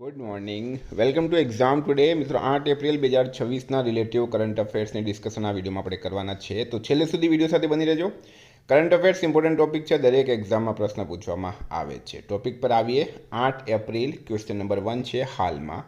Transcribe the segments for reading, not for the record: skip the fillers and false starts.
Good morning welcome to exam today મિત્રો 8 April 2026ના relative current અફેર્સની discussion આ વિડીયોમાં આપણે કરવાના છે તો છેલ્લે સુધી વિડીયો સાથે બની રહેજો. કરંટ અફેર્સ ઇમ્પોર્ટન્ટ ટોપિક છે, દરેક એક્ઝામમાં પ્રશ્ન પૂછવામાં આવે છે. ટોપિક પર આવીએ. 8 એપ્રિલ ક્વેશ્ચન નંબર 1 છે, હાલમાં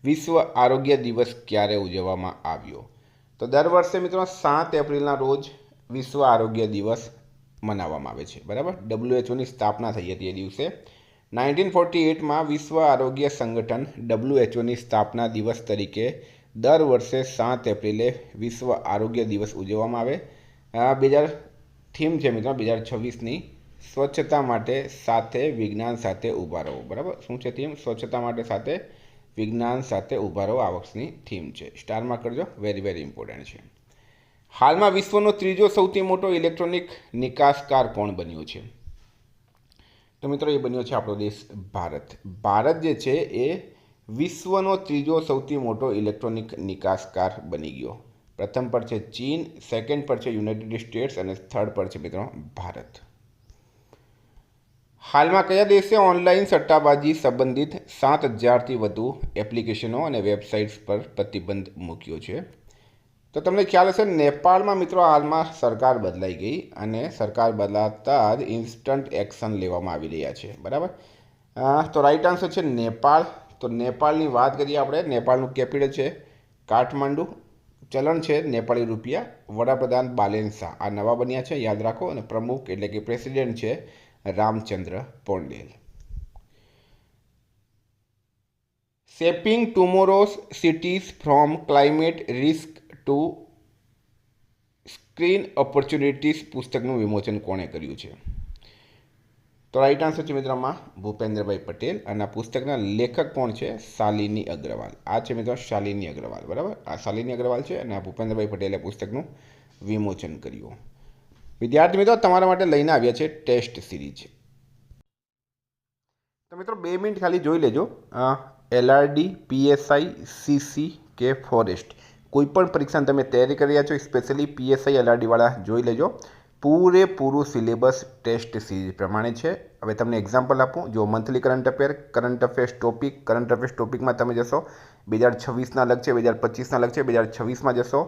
વિશ્વ આરોગ્ય દિવસ ક્યારે ઉજવવામાં આવ્યો? તો દર વર્ષે મિત્રો 7 એપ્રિલના રોજ વિશ્વ આરોગ્ય દિવસ મનાવવામાં આવે છે. બરાબર, WHO ની સ્થાપના થઈ હતી એ દિવસે. 1948માં વિશ્વ આરોગ્ય સંગઠન WHO ની સ્થાપના દિવસ તરીકે દર વર્ષે 7 એપ્રિલે વિશ્વ આરોગ્ય દિવસ ઉજવવામાં આવે. 2000 થીમ છે મિત્રો 2026ની સ્વચ્છતા માટે સાથે વિજ્ઞાન સાથે ઊભા રહો. બરાબર, શું છે થીમ? સ્વચ્છતા માટે સાથે વિજ્ઞાન સાથે ઊભા રહો આ વર્ષની થીમ છે. સ્ટારમાં કરજો, વેરી ઇમ્પોર્ટન્ટ છે. હાલમાં વિશ્વનો ત્રીજો સૌથી મોટો ઇલેક્ટ્રોનિક નિકાસકાર કોણ બન્યો છે? તો મિત્રો એ બન્યો છે આપણો દેશ ભારત. ભારત જે છે એ વિશ્વનો ત્રીજો સૌથી મોટો ઇલેક્ટ્રોનિક નિકાસકાર બની ગયો. પ્રથમ પર છે ચીન, સેકન્ડ પર છે યુનાઇટેડ સ્ટેટ્સ અને થર્ડ પર છે મિત્રો ભારત. હાલમાં કયા દેશે ઓનલાઈન સટ્ટાબાજી સંબંધિત 7,000થી વધુ એપ્લિકેશનો અને વેબસાઇટ્સ પર પ્રતિબંધ મૂક્યો છે? તો તમને ખ્યાલ હશે, નેપાળમાં મિત્રો હાલમાં સરકાર બદલાઈ ગઈ અને સરકાર બદલાતા જ ઇન્સ્ટન્ટ એક્શન લેવામાં આવી રહ્યા છે. બરાબર, તો રાઈટ આન્સર છે નેપાળ. તો નેપાળની વાત કરીએ આપણે. નેપાળનું કેપિટલ છે કાઠમાંડુ, ચલણ છે નેપાળી રૂપિયા, વડાપ્રધાન બાલેન્સા આ નવા બન્યા છે, યાદ રાખો. અને પ્રમુખ એટલે કે પ્રેસિડેન્ટ છે Ramchandra Paudel. Shaping tomorrow's cities from climate risk to green opportunities પુસ્તકનું વિમોચન કોણે કર્યું છે? તો રાઈટ આન્સર છે મિત્રોમાં ભૂપેન્દ્રભાઈ પટેલ. અને આ પુસ્તકના લેખક કોણ છે? શાલિની અગ્રવાલ. આ છે મિત્રો શાલિની અગ્રવાલ. બરાબર, આ શાલિની અગ્રવાલ છે અને આ ભૂપેન્દ્રભાઈ પટેલે પુસ્તકનું વિમોચન કર્યું. વિદ્યાર્થી મિત્રો તમારા માટે લઈને આવ્યા છે ટેસ્ટ સિરીઝ. તો મિત્રો 2 મિનિટ ખાલી જોઈ લેજો. LRD, PSI, CC કે ફોરેસ્ટ, કોઈ પણ પરીક્ષાની તમે તૈયારી કરી રહ્યા છો, સ્પેશિયલી PSI LRD વાળા જોઈ લેજો. પૂરેપૂરું સિલેબસ ટેસ્ટ સિરીઝ પ્રમાણે છે. હવે તમને એક્ઝામ્પલ આપું. જો મંથલી કરંટ અફેર્સ ટોપિકમાં તમે જશો 2026ના અલગ છે, 2025ના અલગ છે. 2026માં જશો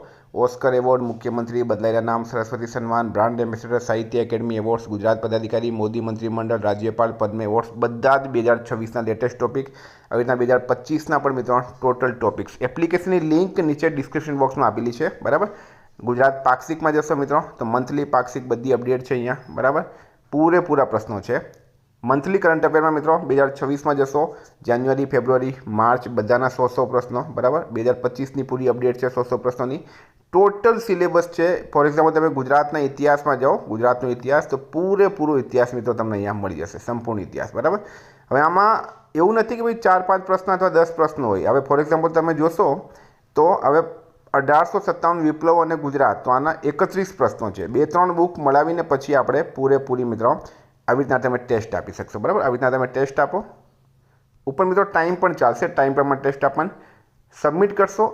ઓસ્કર એવોર્ડ, મુખ્યમંત્રી, બદલાયેલા નામ, સરસ્વતી સન્માન, બ્રાન્ડ એમ્બેસેડર, સાહિત્ય એકેડમી એવોર્ડ્સ, ગુજરાત પદાધિકારી, મોદી મંત્રીમંડળ, રાજ્યપાલ, પદ્મ એવોર્ડ્સ, બધા જ 2026ના લેટેસ્ટ ટોપિક. આવી રીતના 2025ના પણ મિત્રો ટોટલ ટોપિક્સ. એપ્લિકેશનની લિંક નીચે ડિસ્ક્રિપ્શન બોક્સમાં આપેલી છે. બરાબર, ગુજરાત પાક્ષિકમાં જશો મિત્રો તો મંથલી પાક્ષિક બધી અપડેટ છે અહીંયા. બરાબર, પૂરેપૂરા પ્રશ્નો છે. મંથલી કરંટ અફેરમાં મિત્રો 2026માં જશો, જાન્યુઆરી, ફેબ્રુઆરી, માર્ચ બધાના 100 પ્રશ્નો. બરાબર, 2025ની પૂરી અપડેટ છે 100 પ્રશ્નોની. ટોટલ સિલેબસ છે. ફોર એક્ઝામ્પલ તમે ગુજરાતના ઇતિહાસમાં જાઓ, ગુજરાતનો ઇતિહાસ, તો પૂરેપૂરો ઇતિહાસ મિત્રો તમને અહીંયા મળી જશે, સંપૂર્ણ ઇતિહાસ. બરાબર, હવે આમાં એવું નથી કે ભાઈ 4-5 પ્રશ્ન અથવા 10 પ્રશ્નો હોય. હવે ફોર એક્ઝામ્પલ તમે જોશો તો હવે 1857 વિપ્લવ અને ગુજરાત, તો આના 31 પ્રશ્નો છે. 2-3 બુક મળાવીને પછી આપણે પૂરેપૂરી મિત્રો આવી રીતના તમે ટેસ્ટ આપી શકશો. બરાબર, આવી રીતના તમે ટેસ્ટ આપો. ઉપર મિત્રો ટાઈમ પણ ચાલશે, ટાઈમ પ્રમાણે ટેસ્ટ આપવાનું. સબમિટ કરશો,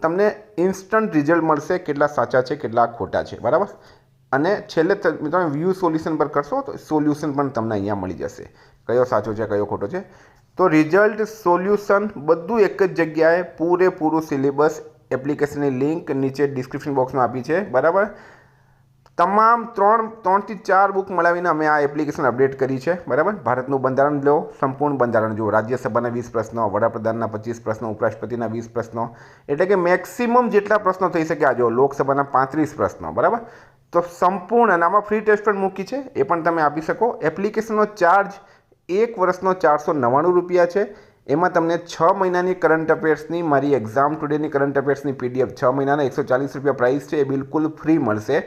તમને ઇન્સ્ટન્ટ રિઝલ્ટ મળશે, કેટલા સાચા છે કેટલા ખોટા છે. બરાબર, અને છેલ્લે મિત્રો વ્યૂ સોલ્યુશન પર કરશો તો સોલ્યુશન પણ તમને અહીંયા મળી જશે, કયો સાચો છે કયો ખોટો છે. તો રિઝલ્ટ, સોલ્યુશન બધું એક જ જગ્યાએ. પૂરેપૂરું સિલેબસ, એપ્લિકેશનની લિંક નીચે ડિસ્ક્રિપ્શન બોક્સમાં આપી છે. બરાબર, તમામ 3 થી 4 બુક મળાવીને અમે આ એપ્લિકેશન અપડેટ કરી છે. બરાબર, ભારતનું બંધારણ લો, સંપૂર્ણ બંધારણ જુઓ, રાજ્યસભાના 20 પ્રશ્નો, વડાપ્રધાનના 25 પ્રશ્નો, ઉપરાષ્ટ્રપતિના 20 પ્રશ્નો, એટલે કે મેક્સિમમ જેટલા પ્રશ્નો થઈ શકે. આ જો લોકસભાના 35 પ્રશ્નો. બરાબર, તો સંપૂર્ણ. અને આમાં ફ્રી ટેસ્ટ પણ મૂકી છે, એ પણ તમે આપી શકો. એપ્લિકેશનનો ચાર્જ 1 વર્ષનો 499 રૂપિયા છે. એમાં તમને 6 મહિનાની કરંટ અફેર્સની મારી એક્ઝામ ટુડેની કરંટ અફેર્સની PDF 6 મહિનાના 140 રૂપિયા પ્રાઇસ છે. એ બિલકુલ ફ્રી મળશે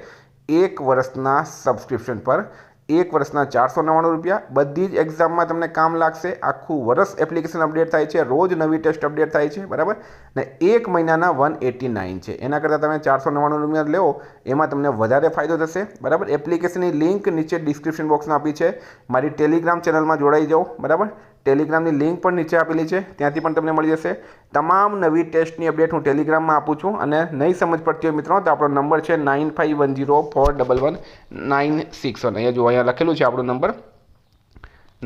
1 વર્ષના સબસ્ક્રિપ્શન પર. 1 વર્ષના 499 રૂપિયા. બધી જ એક્ઝામમાં તમને કામ લાગશે. આખું વર્ષ એપ્લિકેશન અપડેટ થાય છે, રોજ નવી ટેસ્ટ અપડેટ થાય છે. બરાબર, ને 1 મહિનાના 189 છે. એના કરતાં તમે 499 રૂપિયા લેવો એમાં તમને વધારે ફાયદો થશે. બરાબર, એપ્લિકેશનની લિંક નીચે ડિસ્ક્રિપ્શન બોક્સમાં આપી છે. મારી ટેલિગ્રામ ચેનલમાં જોડાઈ જાઓ. બરાબર, ટેલિગ્રામની લિંક પણ નીચે આપેલી છે, ત્યાંથી પણ તમને મળી જશે. તમામ નવી ટેસ્ટની અપડેટ હું ટેલિગ્રામમાં આપું છું. અને નહીં સમજ પડતી હોય મિત્રો તો આપણો નંબર છે 9510411961. અહીંયા જો અહીંયા લખેલું છે આપણો નંબર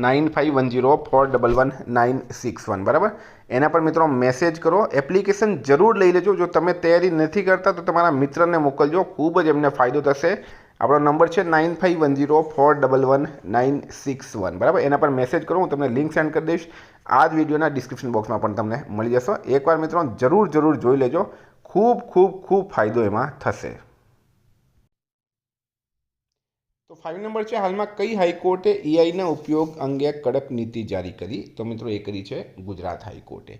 9510411961 બરાબર. એના પર મિત્રો મેસેજ કરો. એપ્લિકેશન જરૂર લઈ લેજો. જો તમે તૈયારી નથી કરતા તો તમારા મિત્રને મોકલજો, ખૂબ જ એમને ફાયદો થશે. આપણો નંબર છે 9510411961 બરાબર. એના પર મેસેજ કરો, હું તમને લિંક સેન્ડ કરી દઈશ. આ જ વિડીયોના ડિસ્ક્રિપ્શન બોક્સમાં પણ તમને મળી જશે. એકવાર મિત્રો જરૂર જોઈ લેજો, ખૂબ ફાયદો એમાં થશે. તો 5 નંબર છે, હાલમાં કઈ હાઈકોર્ટે એઆઈના ઉપયોગ અંગે કડક નીતિ જારી કરી? તો મિત્રો એ કરી છે ગુજરાત હાઈકોર્ટે.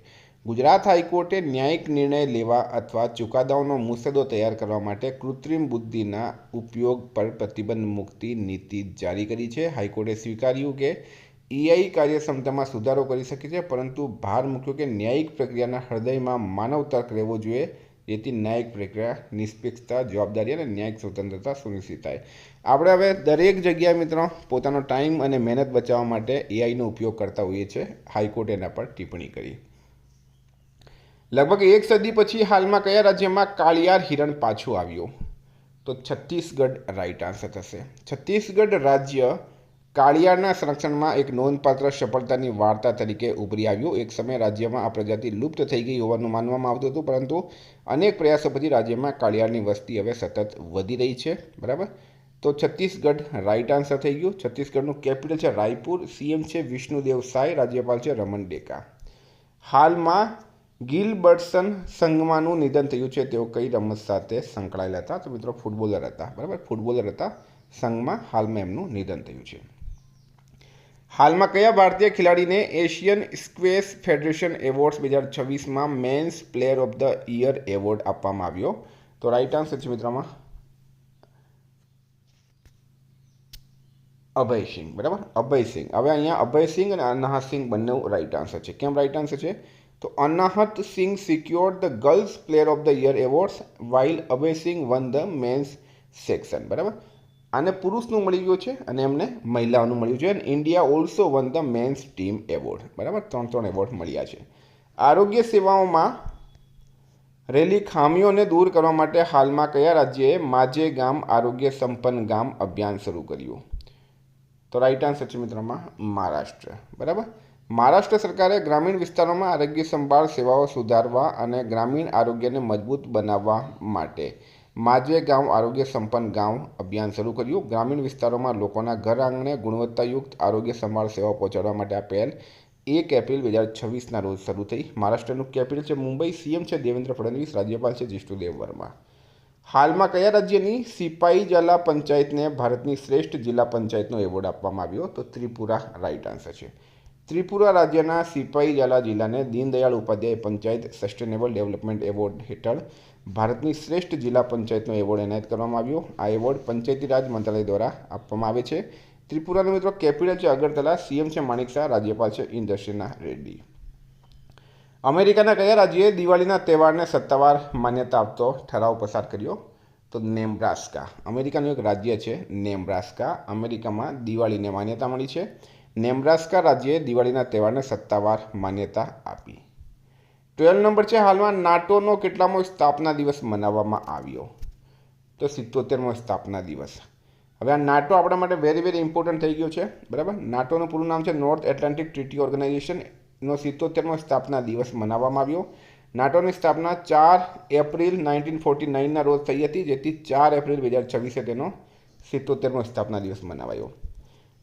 ગુજરાત હાઈકોર્ટે ન્યાયિક નિર્ણય લેવા અથવા ચુકાદાઓનો મુસદ્દો તૈયાર કરવા માટે કૃત્રિમ બુદ્ધિના ઉપયોગ પર પ્રતિબંધ મૂકતી નીતિ જારી કરી છે. હાઈકોર્ટે સ્વીકાર્યું કે એઆઈ કાર્યક્ષમતામાં સુધારો કરી શકે છે, પરંતુ ભાર મૂક્યો કે ન્યાયિક પ્રક્રિયાના હૃદયમાં માનવ તર્ક રહેવો જોઈએ, જેથી ન્યાયિક પ્રક્રિયા નિષ્પક્ષતા, જવાબદારી અને ન્યાયિક સ્વતંત્રતા સુનિશ્ચિત થાય. આપણે હવે દરેક જગ્યાએ મિત્રો પોતાનો ટાઈમ અને મહેનત બચાવવા માટે એઆઈનો ઉપયોગ કરતા હોઈએ છીએ. હાઈકોર્ટે એના પર ટિપ્પણી કરી. લગભગ 1 સદી પછી હાલમાં કયા રાજ્યમાં કાળિયાર હિરણ પાછું આવ્યું? તો છત્તીસગઢ રાઈટ આન્સર થશે. છત્તીસગઢ રાજ્ય કાળિયારના સંરક્ષણમાં એક નોંધપાત્ર સફળતાની વાર્તા તરીકે ઉભરી આવ્યું. એક સમયે રાજ્યમાં આ પ્રજાતિ લુપ્ત થઈ ગઈ હોવાનું માનવામાં આવતું હતું, પરંતુ અનેક પ્રયાસો પછી રાજ્યમાં કાળિયારની વસ્તી હવે સતત વધી રહી છે. બરાબર. તો છત્તીસગઢ રાઈટ આન્સર થઈ ગયું. છત્તીસગઢનું કેપિટલ છે રાયપુર. સીએમ છે વિષ્ણુદેવ સાય. રાજ્યપાલ છે રમન ડેકા. હાલમાં ગિલબર્ટસન સંગમાનું નિધન થયું છે. તેઓ કઈ રમત સાથે સંકળાયેલા હતા? તો મિત્રો ફૂટબોલર હતા. બરાબર, ફૂટબોલર હતા. સંઘમાં હાલમાં એમનું નિધન થયું છે. હાલમાં કયા ભારતીય ખેલાડીને એશિયન સ્ક્વેશ ફેડરેશન એવોર્ડ્સ 2026માં men's player of the year award આપવામાં આવ્યો? તો રાઈટ આન્સર છે મિત્રોમાં અભય સિંહ. બરાબર, અભય સિંહ. હવે અહીંયા અભય સિંહ અને અનાહત સિંહ બંને રાઈટ આન્સર છે. કેમ રાઈટ આન્સર છે? તો Anahat Singh secured the girls player of the year awards while Abhay Singh won the men's section. બરાબર, આને પુરુષનું મળી ગયું છે અને એમને મહિલાઓનું મળ્યું છે. અને India also won the men's team award. બરાબર, 3 એવોર્ડ મળ્યા છે. આરોગ્ય સેવાઓમાં રહેલી ખામીઓને દૂર કરવા માટે હાલમાં કયા રાજ્યએ માજે ગામ આરોગ્ય સંપન્ન ગામ અભિયાન શરૂ કર્યું? તો રાઈટ આન્સર છે મિત્રોમાં મહારાષ્ટ્ર. બરાબર, મહારાષ્ટ્ર સરકારે ગ્રામીણ વિસ્તારોમાં આરોગ્ય સંભાળ સેવાઓ સુધારવા અને ગ્રામીણ આરોગ્યને મજબૂત બનાવવા માટે માજે ગામ આરોગ્ય સંપન્ન ગામ અભિયાન શરૂ કર્યું. ગ્રામીણ વિસ્તારોમાં લોકોના ઘર આંગણે ગુણવત્તાયુક્ત આરોગ્ય સંભાળ સેવાઓ પહોંચાડવા માટે આ પહેલ 1 એપ્રિલ 2026ના રોજ શરૂ થઈ. મહારાષ્ટ્રનું કેપિટલ છે મુંબઈ. સીએમ છે દેવેન્દ્ર ફડણવીસ. રાજ્યપાલ છે જિષ્ણુદેવ વર્મા. હાલમાં કયા રાજ્યની સિપાહીજલા પંચાયતને ભારતની શ્રેષ્ઠ જિલ્લા પંચાયતનો એવોર્ડ આપવામાં આવ્યો? તો ત્રિપુરા રાઈટ આન્સર છે. ત્રિપુરા રાજ્યના સિપાહીજલા જિલ્લાને Deendayal Upadhyay panchayat sustainable development award હેઠળ ભારતની શ્રેષ્ઠ જિલ્લા પંચાયતનો એવોર્ડ એનાયત કરવામાં આવ્યો. આ એવોર્ડ પંચાયતી રાજ મંત્રાલય દ્વારા આપવામાં આવે છે. ત્રિપુરાનું મિત્રો કેપિટલ છે અગરતલા. સીએમ છે માણિક શાહ. રાજ્યપાલ છે ઇન્દ્રસેના રેડ્ડી. અમેરિકાના કયા રાજ્યએ દિવાળીના તહેવારને સત્તાવાર માન્યતા આપતો ઠરાવ પસાર કર્યો? તો નેબ્રાસ્કા. અમેરિકાનું એક રાજ્ય છે નેબ્રાસ્કા. અમેરિકામાં દિવાળીને માન્યતા મળી છે. નેબ્રાસ્કા રાજ્યએ દિવાળીના તહેવારને સત્તાવાર માન્યતા આપી. 12 નંબર છે, હાલમાં નાટોનો કેટલામો સ્થાપના દિવસ મનાવવામાં આવ્યો? તો 77મો સ્થાપના દિવસ. હવે આ નાટો આપણા માટે વેરી ઇમ્પોર્ટન્ટ થઈ ગયો છે. બરાબર, નાટોનું પૂરું નામ છે નોર્થ એટલાન્ટિક ટ્રીટી ઓર્ગેનાઇઝેશન. નો 77મો સ્થાપના દિવસ મનાવવામાં આવ્યો. નાટોની સ્થાપના 4 એપ્રિલ 1949ના રોજ થઈ હતી, જેથી 4 એપ્રિલ 2026 તેનો 77મો સ્થાપના દિવસ મનાવાયો.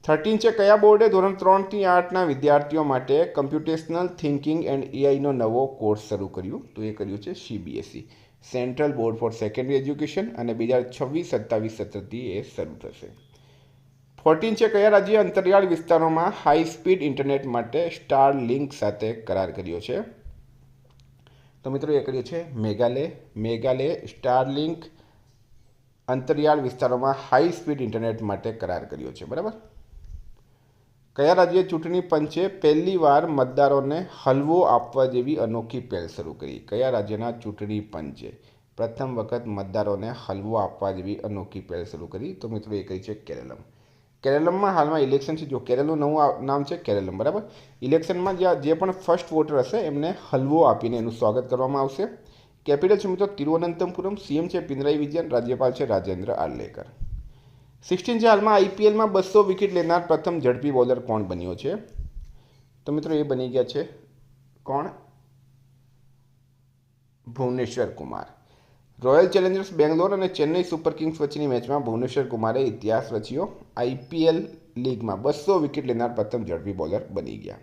13 છે, કયા બોર્ડે ધોરણ 3 થી 8ના વિદ્યાર્થીઓ માટે કમ્પ્યુટેશનલ થિંકિંગ એન્ડ એઆઈનો નવો કોર્સ શરૂ કર્યું? તો એ કર્યું છે CBSE, central board four secondary education, અને 2026-27 સત્રથી એ શરૂ થશે. 14 છે, કયા રાજ્યે અંતરિયાળ વિસ્તારોમાં હાઈ સ્પીડ ઇન્ટરનેટ માટે સ્ટારલિંક સાથે કરાર કર્યો છે? તો મિત્રો એ કર્યો છે મેઘાલય. મેઘાલયે સ્ટારલિંક અંતરિયાળ વિસ્તારોમાં હાઈ સ્પીડ ઇન્ટરનેટ માટે કરાર કર્યો છે. બરાબર. કયા રાજ્ય ચૂંટણી પંચે પહેલીવાર મતદારોને હલવો આપવા જેવી અનોખી પહેલ શરૂ કરી? કયા રાજ્યના ચૂંટણી પંચે પ્રથમ વખત મતદારોને હલવો આપવા જેવી અનોખી પહેલ શરૂ કરી? તો મિત્રો એ કરી છે કેરલમ. કેરલમાં હાલમાં ઇલેક્શન છે. જો કેરલનું નવું નામ છે કેરલમ. બરાબર, ઇલેક્શનમાં જે પણ ફર્સ્ટ વોટર હશે એમને હલવો આપીને એનું સ્વાગત કરવામાં આવશે. કેપિટલ છે મિત્રો તિરુવનંતપુરમ. સીએમ છે પિનરાઈ વિજયન. રાજ્યપાલ છે રાજેન્દ્ર આર્લેકર. 16 છે હાલમાં આઈપીએલમાં 200 વિકેટ લેનાર પ્રથમ ઝડપી બોલર કોણ બન્યો છે? તો મિત્રો એ બની ગયા છે કોણ? ભુવનેશ્વર કુમાર. રોયલ ચેલેન્જર્સ બેંગ્લોર અને ચેન્નઈ સુપર કિંગ્સ વચ્ચેની મેચમાં ભુવનેશ્વર કુમારે ઇતિહાસ રચ્યો. આઈપીએલ લીગમાં 200 વિકેટ લેનાર પ્રથમ ઝડપી બોલર બની ગયા.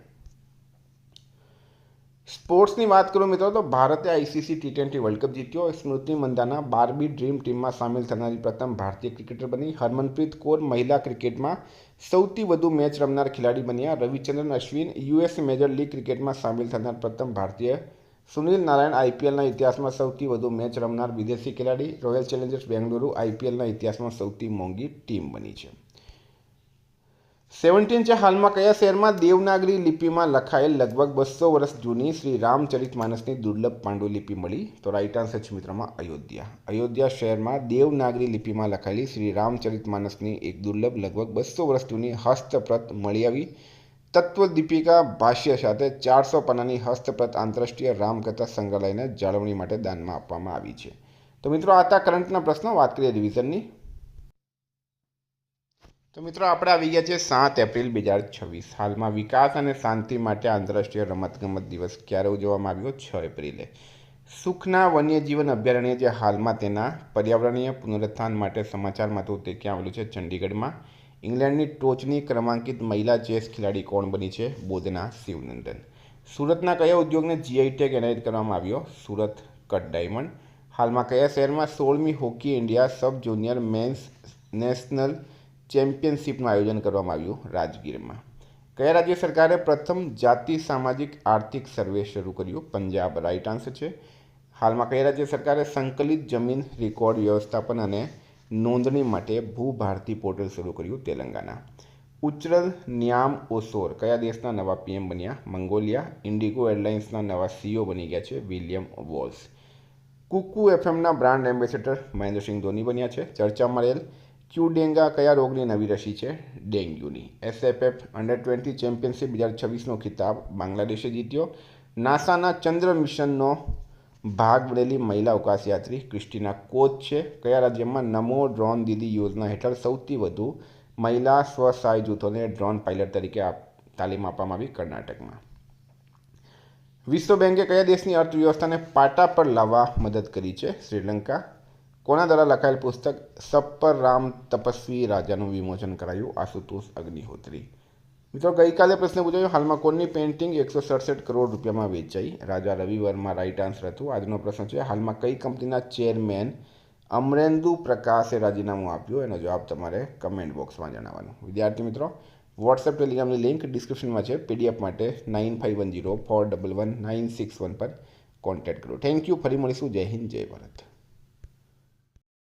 સ્પોર્ટ્સની વાત કરું મિત્રો તો ભારતે આઈસીસી ટી20 વર્લ્ડ કપ જીત્યો. સ્મૃતિ મંદાના બાર્બી ડ્રીમ ટીમમાં સામેલ થનારી પ્રથમ ભારતીય ક્રિકેટર બની. હરમનપ્રીત કૌર મહિલા ક્રિકેટમાં સૌથી વધુ મેચ રમનાર ખેલાડી બન્યા. Ravichandran Ashwin US major league ક્રિકેટમાં સામેલ થનાર પ્રથમ ભારતીય. સુનિલ નારાયણ આઈપીએલના ઇતિહાસમાં સૌથી વધુ મેચ રમનાર વિદેશી ખેલાડી. રોયલ ચેલેન્જર્સ બેંગલુરુ આઈપીએલના ઇતિહાસમાં સૌથી મોંઘી ટીમ બની છે. 17 છે હાલમાં કયા શહેરમાં દેવનાગરી લિપિમાં લખાયેલ લગભગ 200 વર્ષ જૂની શ્રી રામચરિતમાનસની દુર્લભ પાંડુલિપિ મળી? તો રાઇટ આન્સર છે મિત્રોમાં અયોધ્યા. અયોધ્યા શહેરમાં દેવનાગરી લિપિમાં લખાયેલી શ્રી રામચરિતમાનસની એક દુર્લભ લગભગ 200 વર્ષ જૂની હસ્તપ્રત મળી આવી. તત્વદીપિકા ભાષ્ય સાથે 400 પાનાની હસ્તપ્રત આંતરરાષ્ટ્રીય રામકથા સંગ્રહાલયને જાળવણી માટે દાનમાં આપવામાં આવી છે. તો મિત્રો આ હતા કરંટના પ્રશ્નો. વાત કરીએ રિવિઝનની. તો મિત્રો આપણે આવી ગયા છે 7 એપ્રિલ 2026. હાલમાં વિકાસ અને શાંતિ માટે આંતરરાષ્ટ્રીય રમતગમત દિવસ ક્યારે ઉજવવામાં આવ્યો? 6 એપ્રિલે. સુખના વન્યજીવન અભયારણ્ય જે હાલમાં તેના પર્યાવરણીય પુનરુત્થાન માટે સમાચારમાં હતું તે ક્યાં આવેલું છે? ચંડીગઢમાં. ઇંગ્લેન્ડની ટોચની ક્રમાંકિત મહિલા ચેસ ખેલાડી કોણ બની છે? બોધના શિવનંદન. સુરતના કયા ઉદ્યોગને જીઆઈ ટેગ એનાયત કરવામાં આવ્યો? Surat cut diamond. હાલમાં કયા શહેરમાં 16મી hockey India sub junior men's national ચેમ્પિયનશિપનું આયોજન કરવામાં આવ્યું? રાજગીરમાં. કયા રાજ્ય સરકારે પ્રથમ જાતિ સામાજિક આર્થિક સર્વે શરૂ કર્યું? પંજાબ. રાઇટ આન્સર છે. હાલમાં કયા રાજ્ય સરકારે સંકલિત જમીન રેકોર્ડ વ્યવસ્થાપન અને નોંધણી માટે ભૂભારતી પોર્ટલ શરૂ કર્યું? તેલંગાના. ઉચ્ચરલ ન્યામ ઓસોર કયા દેશના નવા પીએમ બન્યા? મંગોલિયા. ઇન્ડિગો એરલાઇન્સના નવા સીઈઓ બની ગયા છે વિલિયમ વોલ્સ. કુકુ એફએમના બ્રાન્ડ એમ્બેસેડર મહેન્દ્રસિંહ ધોની બન્યા છે. ચર્ચામાં રહેલ ક્યુડેંગા કયા રોગની નવી રસી છે? ડેન્ગ્યુની. એસએફએફ અંડર-20 ચેમ્પિયનશિપ 2026નો ખિતાબ બાંગ્લાદેશે જીત્યો. નાસાના ચંદ્ર મિશનનો ભાગ બનેલી મહિલા અવકાશયાત્રી ક્રિસ્ટીના કોચ છે. કયા રાજ્યમાં નમો ડ્રોન દીદી યોજના હેઠળ સૌથી વધુ મહિલા સ્વસહાય જૂથોને ડ્રોન પાયલટ તરીકે તાલીમ આપવામાં આવી? કર્ણાટકમાં. વિશ્વ બેંકે કયા દેશની અર્થવ્યવસ્થાને પાટા પર લાવવા મદદ કરી છે? શ્રીલંકા. કોના દ્વારા લખાયેલ પુસ્તક સપ્પર રામ તપસ્વી રાજાનું વિમોચન કરાયું? આશુતોષ અગ્નિહોત્રી. મિત્રો ગઈકાલે પ્રશ્ન પૂછાયો હાલમાં કોની પેઇન્ટિંગ 167 કરોડ રૂપિયામાં વેચાઈ? રાજા રવિ વર્મા રાઇટ આન્સર હતું. આજનો પ્રશ્ન છે હાલમાં કઈ કંપનીના ચેરમેન અમરેન્દુ પ્રકાશે રાજીનામું આપ્યું? એનો જવાબ તમારે કમેન્ટ બોક્સમાં જણાવવાનો. વિદ્યાર્થી મિત્રો વોટ્સએપ ટેલિગ્રામની લિંક ડિસ્ક્રિપ્શનમાં છે. પીડીએફ માટે 9510411961 પર કોન્ટેક્ટ કરો. Thank you. ફરી મળીશું. જય હિન્દ જય ભારત.